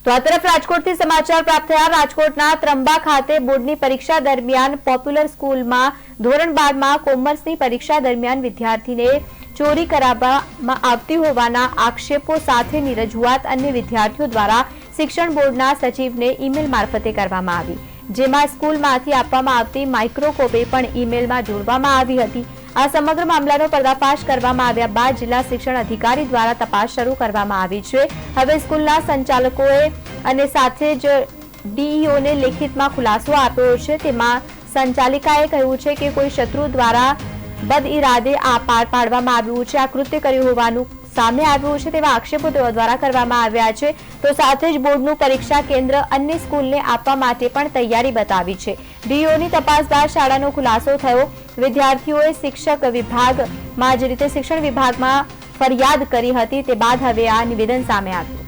તો આ તરફ રાજકોટથી સમાચાર પ્રાપ્ત થયા। રાજકોટના ત્રંબા ખાતે બોર્ડની પરીક્ષા દરમિયાન પોપ્યુલર સ્કૂલમાં ધોરણ 12માં કોમર્સની પરીક્ષા દરમિયાન વિદ્યાર્થીને ચોરી કરાવવામાં આવતી હોવાના આક્ષેપો સાથેની રજૂઆત અન્ય વિદ્યાર્થીઓ દ્વારા શિક્ષણ બોર્ડના સચિવને ઈમેલ મારફતે કરવામાં આવી, જેમાં સ્કૂલમાંથી આપવામાં આવતી માઇક્રોકોપી પણ ઈમેલમાં જોડવામાં આવી હતી। આ સમગ્ર મામલાનો પર્દાફાશ કરવામાં આવ્યા બાદ જિલ્લા શિક્ષણ અધિકારી દ્વારા તપાસ શરૂ કરવામાં આવી છે। હવે સ્કૂલના સંચાલકોએ અને સાથે જ ડીઈઓને લેખિતમાં ખુલાસો આપ્યો છે। તેમાં સંચાલિકાએ કહ્યું છે કે કોઈ શત્રુ દ્વારા બદઇરાદે આ પાર પાડવામાં આવ્યું છે, આ કૃત્ય કર્યું હોવાનું સામે આવ્યું છે તેવા આક્ષેપો તેઓ દ્વારા કરવામાં આવ્યા છે। તો સાથે જ બોર્ડનું પરીક્ષા કેન્દ્ર અન્ય સ્કૂલને આપવા માટે પણ તૈયારી બતાવી છે। ડીઈઓની તપાસ બાદ શાળાનો ખુલાસો થયો। વિદ્યાર્થીઓએ શિક્ષક વિભાગમાં જે રીતે શિક્ષણ વિભાગમાં ફરિયાદ કરી હતી તે બાદ હવે આ નિવેદન સામે આવ્યું।